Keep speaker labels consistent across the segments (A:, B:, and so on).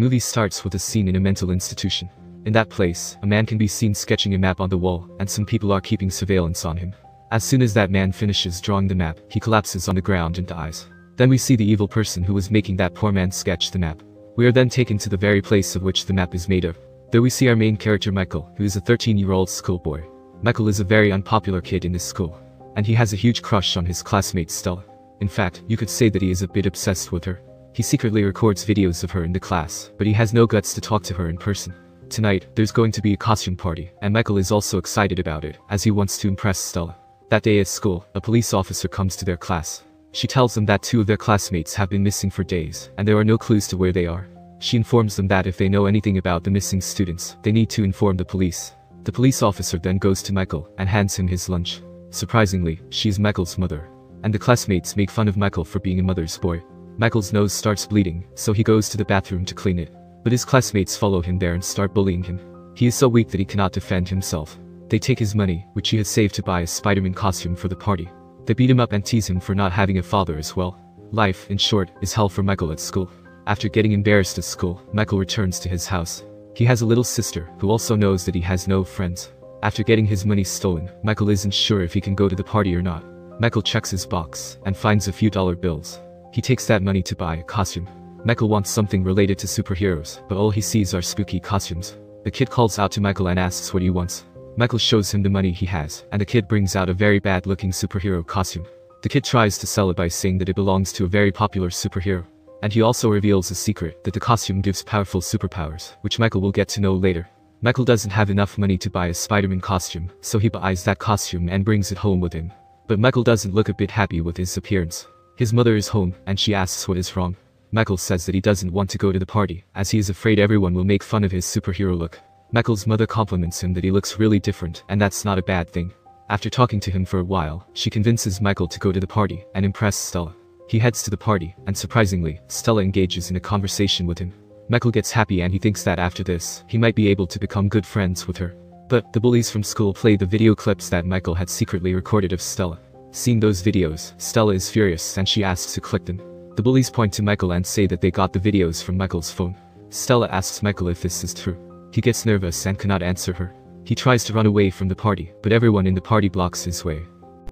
A: The movie starts with a scene in a mental institution. In that place, a man can be seen sketching a map on the wall, and some people are keeping surveillance on him. As soon as that man finishes drawing the map, he collapses on the ground and dies. Then we see the evil person who was making that poor man sketch the map. We are then taken to the very place of which the map is made of. There we see our main character Michael, who is a 13-year-old schoolboy. Michael is a very unpopular kid in this school, and he has a huge crush on his classmate Stella. In fact, you could say that he is a bit obsessed with her. He secretly records videos of her in the class, but he has no guts to talk to her in person. Tonight, there's going to be a costume party, and Michael is also excited about it, as he wants to impress Stella. That day at school, a police officer comes to their class. She tells them that 2 of their classmates have been missing for days, and there are no clues to where they are. She informs them that if they know anything about the missing students, they need to inform the police. The police officer then goes to Michael and hands him his lunch. Surprisingly, she is Michael's mother, and the classmates make fun of Michael for being a mother's boy. Michael's nose starts bleeding, so he goes to the bathroom to clean it. But his classmates follow him there and start bullying him. He is so weak that he cannot defend himself. They take his money, which he has saved to buy a Spider-Man costume for the party. They beat him up and tease him for not having a father as well. Life, in short, is hell for Michael at school. After getting embarrassed at school, Michael returns to his house. He has a little sister, who also knows that he has no friends. After getting his money stolen, Michael isn't sure if he can go to the party or not. Michael checks his box, and finds a few dollar bills. He takes that money to buy a costume. Michael wants something related to superheroes, but all he sees are spooky costumes. The kid calls out to Michael and asks what he wants. Michael shows him the money he has, and the kid brings out a very bad-looking superhero costume. The kid tries to sell it by saying that it belongs to a very popular superhero. And he also reveals a secret, that the costume gives powerful superpowers, which Michael will get to know later. Michael doesn't have enough money to buy a Spider-Man costume, so he buys that costume and brings it home with him. But Michael doesn't look a bit happy with his appearance. His mother is home, and she asks what is wrong. Michael says that he doesn't want to go to the party, as he is afraid everyone will make fun of his superhero look. Michael's mother compliments him that he looks really different, and that's not a bad thing. After talking to him for a while, she convinces Michael to go to the party and impress Stella. He heads to the party, and surprisingly, Stella engages in a conversation with him. Michael gets happy and he thinks that after this, he might be able to become good friends with her. But the bullies from school play the video clips that Michael had secretly recorded of Stella. Seeing those videos, Stella is furious and she asks to click them. The bullies point to Michael and say that they got the videos from Michael's phone. Stella asks Michael if this is true. He gets nervous and cannot answer her. He tries to run away from the party, but everyone in the party blocks his way.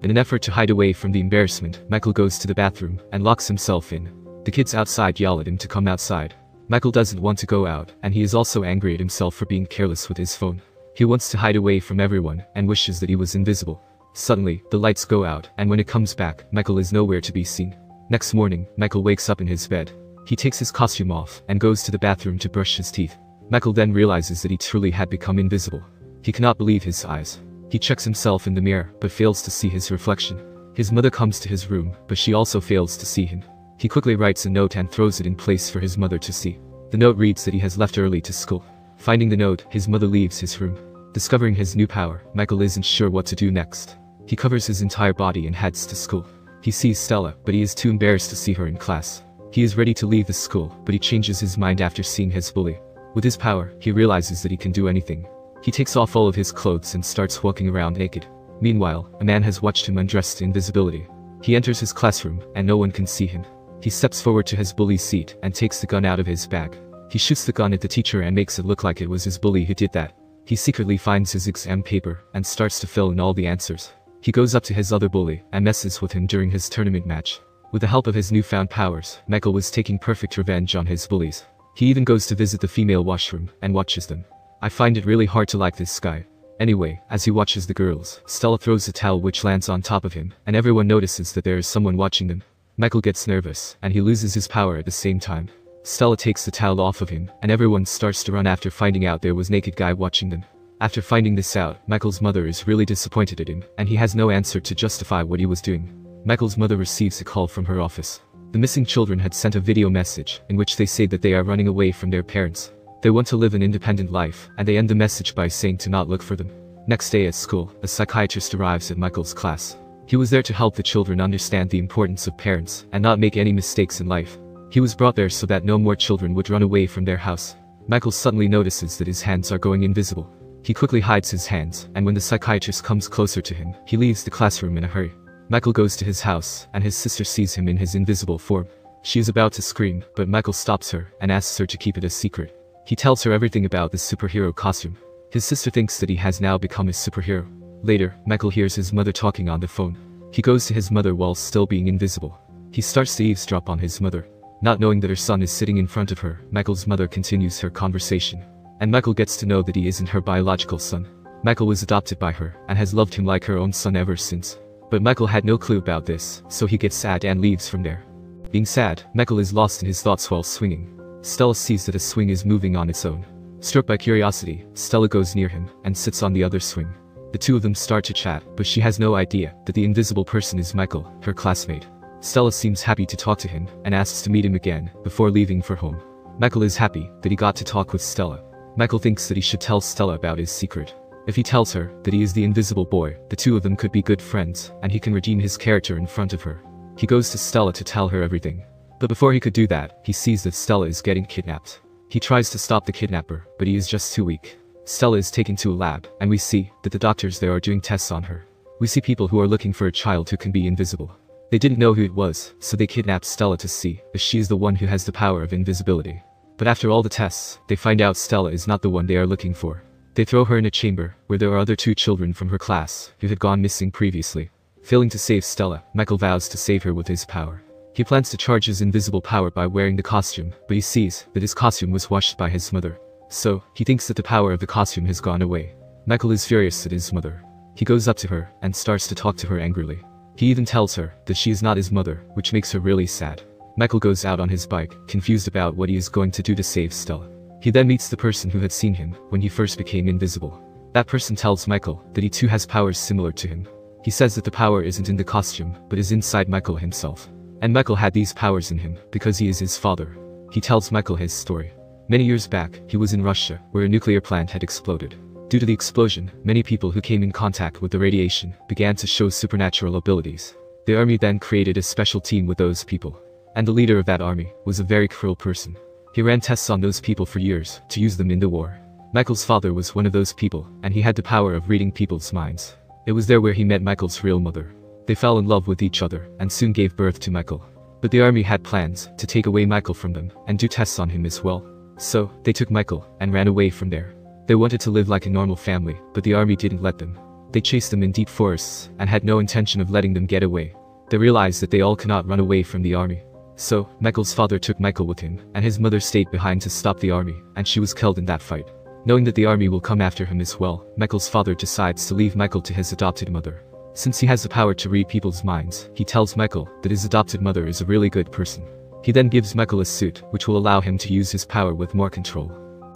A: In an effort to hide away from the embarrassment, Michael goes to the bathroom and locks himself in. The kids outside yell at him to come outside. Michael doesn't want to go out, and he is also angry at himself for being careless with his phone. He wants to hide away from everyone and wishes that he was invisible. Suddenly, the lights go out, and when it comes back, Michael is nowhere to be seen. Next morning, Michael wakes up in his bed. He takes his costume off and goes to the bathroom to brush his teeth. Michael then realizes that he truly had become invisible. He cannot believe his eyes. He checks himself in the mirror, but fails to see his reflection. His mother comes to his room, but she also fails to see him. He quickly writes a note and throws it in place for his mother to see. The note reads that he has left early to school. Finding the note, his mother leaves his room. Discovering his new power, Michael isn't sure what to do next. He covers his entire body and heads to school. He sees Stella, but he is too embarrassed to see her in class. He is ready to leave the school, but he changes his mind after seeing his bully. With his power, he realizes that he can do anything. He takes off all of his clothes and starts walking around naked. Meanwhile, a man has watched him undressed to invisibility. He enters his classroom, and no one can see him. He steps forward to his bully's seat and takes the gun out of his bag. He shoots the gun at the teacher and makes it look like it was his bully who did that. He secretly finds his exam paper and starts to fill in all the answers. He goes up to his other bully and messes with him during his tournament match. With the help of his newfound powers, Michael was taking perfect revenge on his bullies. He even goes to visit the female washroom and watches them. I find it really hard to like this guy. Anyway, as he watches the girls, Stella throws a towel which lands on top of him, and everyone notices that there is someone watching them. Michael gets nervous, and he loses his power at the same time. Stella takes the towel off of him, and everyone starts to run after finding out there was a naked guy watching them. After finding this out, Michael's mother is really disappointed at him, and he has no answer to justify what he was doing. Michael's mother receives a call from her office. The missing children had sent a video message, in which they say that they are running away from their parents. They want to live an independent life, and they end the message by saying to not look for them. Next day at school, a psychiatrist arrives at Michael's class. He was there to help the children understand the importance of parents, and not make any mistakes in life. He was brought there so that no more children would run away from their house. Michael suddenly notices that his hands are going invisible. He quickly hides his hands, and when the psychiatrist comes closer to him, he leaves the classroom in a hurry. Michael goes to his house, and his sister sees him in his invisible form. She is about to scream, but Michael stops her and asks her to keep it a secret. He tells her everything about the superhero costume. His sister thinks that he has now become a superhero. Later, Michael hears his mother talking on the phone. He goes to his mother while still being invisible. He starts to eavesdrop on his mother. Not knowing that her son is sitting in front of her, Michael's mother continues her conversation. And Michael gets to know that he isn't her biological son. Michael was adopted by her and has loved him like her own son ever since. But Michael had no clue about this, so he gets sad and leaves from there. Being sad, Michael is lost in his thoughts while swinging. Stella sees that a swing is moving on its own. Struck by curiosity, Stella goes near him and sits on the other swing. The two of them start to chat, but she has no idea that the invisible person is Michael, her classmate. Stella seems happy to talk to him and asks to meet him again before leaving for home. Michael is happy that he got to talk with Stella. Michael thinks that he should tell Stella about his secret. If he tells her that he is the invisible boy, the two of them could be good friends and he can redeem his character in front of her. He goes to Stella to tell her everything. But before he could do that, he sees that Stella is getting kidnapped. He tries to stop the kidnapper, but he is just too weak. Stella is taken to a lab, and we see that the doctors there are doing tests on her. We see people who are looking for a child who can be invisible. They didn't know who it was, so they kidnapped Stella to see if she is the one who has the power of invisibility. But after all the tests, they find out Stella is not the one they are looking for. They throw her in a chamber, where there are other two children from her class, who had gone missing previously. Failing to save Stella, Michael vows to save her with his power. He plans to charge his invisible power by wearing the costume, but he sees that his costume was washed by his mother. So, he thinks that the power of the costume has gone away. Michael is furious at his mother. He goes up to her and starts to talk to her angrily. He even tells her that she is not his mother, which makes her really sad. Michael goes out on his bike, confused about what he is going to do to save Stella. He then meets the person who had seen him when he first became invisible. That person tells Michael that he too has powers similar to him. He says that the power isn't in the costume, but is inside Michael himself. And Michael had these powers in him because he is his father. He tells Michael his story. Many years back, he was in Russia, where a nuclear plant had exploded. Due to the explosion, many people who came in contact with the radiation began to show supernatural abilities. The army then created a special team with those people. And the leader of that army was a very cruel person. He ran tests on those people for years to use them in the war. Michael's father was one of those people, and he had the power of reading people's minds. It was there where he met Michael's real mother. They fell in love with each other and soon gave birth to Michael. But the army had plans to take away Michael from them and do tests on him as well. So, they took Michael and ran away from there. They wanted to live like a normal family, but the army didn't let them. They chased them in deep forests and had no intention of letting them get away. They realized that they all cannot run away from the army. So, Michael's father took Michael with him, and his mother stayed behind to stop the army, and she was killed in that fight. Knowing that the army will come after him as well, Michael's father decides to leave Michael to his adopted mother. Since he has the power to read people's minds, he tells Michael that his adopted mother is a really good person. He then gives Michael a suit, which will allow him to use his power with more control.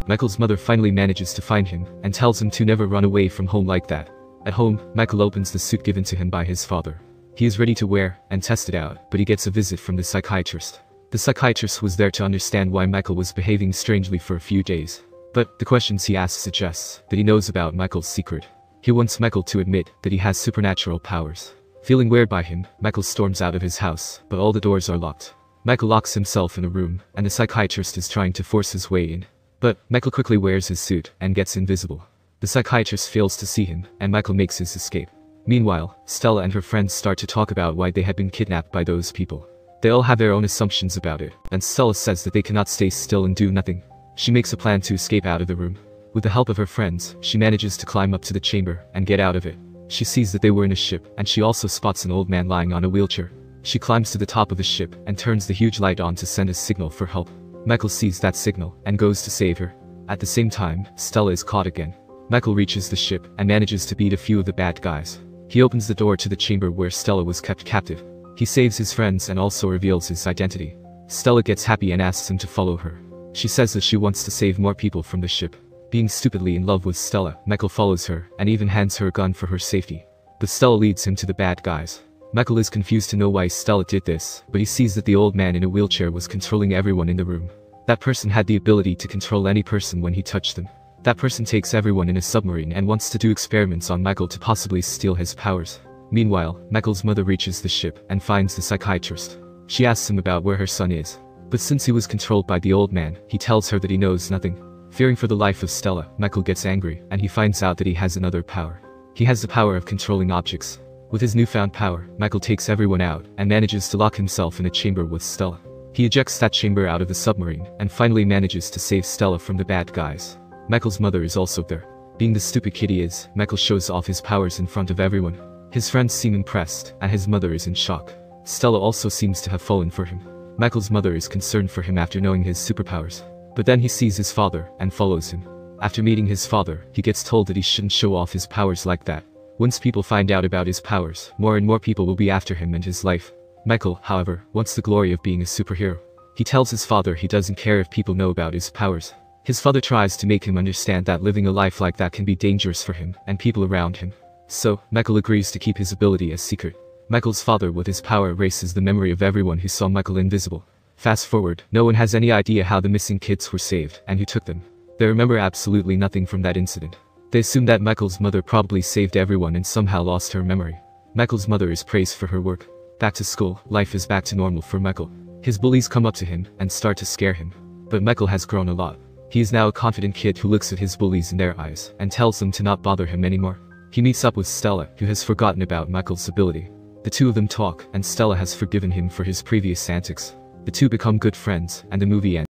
A: Michael's mother finally manages to find him, and tells him to never run away from home like that. At home, Michael opens the suit given to him by his father. He is ready to wear and test it out, but he gets a visit from the psychiatrist. The psychiatrist was there to understand why Michael was behaving strangely for a few days. But the questions he asks suggests that he knows about Michael's secret. He wants Michael to admit that he has supernatural powers. Feeling weird by him, Michael storms out of his house, but all the doors are locked. Michael locks himself in a room, and the psychiatrist is trying to force his way in. But Michael quickly wears his suit and gets invisible. The psychiatrist fails to see him, and Michael makes his escape. Meanwhile, Stella and her friends start to talk about why they had been kidnapped by those people. They all have their own assumptions about it, and Stella says that they cannot stay still and do nothing. She makes a plan to escape out of the room. With the help of her friends, she manages to climb up to the chamber and get out of it. She sees that they were in a ship, and she also spots an old man lying on a wheelchair. She climbs to the top of the ship and turns the huge light on to send a signal for help. Michael sees that signal and goes to save her. At the same time, Stella is caught again. Michael reaches the ship and manages to beat a few of the bad guys. He opens the door to the chamber where Stella was kept captive. He saves his friends and also reveals his identity. Stella gets happy and asks him to follow her. She says that she wants to save more people from the ship. Being stupidly in love with Stella, Michael follows her and even hands her a gun for her safety. But Stella leads him to the bad guys. Michael is confused to know why Stella did this, but he sees that the old man in a wheelchair was controlling everyone in the room. That person had the ability to control any person when he touched them. That person takes everyone in a submarine and wants to do experiments on Michael to possibly steal his powers. Meanwhile, Michael's mother reaches the ship and finds the psychiatrist. She asks him about where her son is. But since he was controlled by the old man, he tells her that he knows nothing. Fearing for the life of Stella, Michael gets angry and he finds out that he has another power. He has the power of controlling objects. With his newfound power, Michael takes everyone out and manages to lock himself in a chamber with Stella. He ejects that chamber out of the submarine, and finally manages to save Stella from the bad guys. Michael's mother is also there. Being the stupid kid he is, Michael shows off his powers in front of everyone. His friends seem impressed, and his mother is in shock. Stella also seems to have fallen for him. Michael's mother is concerned for him after knowing his superpowers. But then he sees his father, and follows him. After meeting his father, he gets told that he shouldn't show off his powers like that. Once people find out about his powers, more and more people will be after him and his life. Michael, however, wants the glory of being a superhero. He tells his father he doesn't care if people know about his powers. His father tries to make him understand that living a life like that can be dangerous for him and people around him. So, Michael agrees to keep his ability a secret. Michael's father with his power erases the memory of everyone who saw Michael invisible. Fast forward, no one has any idea how the missing kids were saved and who took them. They remember absolutely nothing from that incident. They assume that Michael's mother probably saved everyone and somehow lost her memory. Michael's mother is praised for her work. Back to school, life is back to normal for Michael. His bullies come up to him and start to scare him. But Michael has grown a lot. He is now a confident kid who looks at his bullies in their eyes and tells them to not bother him anymore. He meets up with Stella, who has forgotten about Michael's ability. The two of them talk, and Stella has forgiven him for his previous antics. The two become good friends, and the movie ends.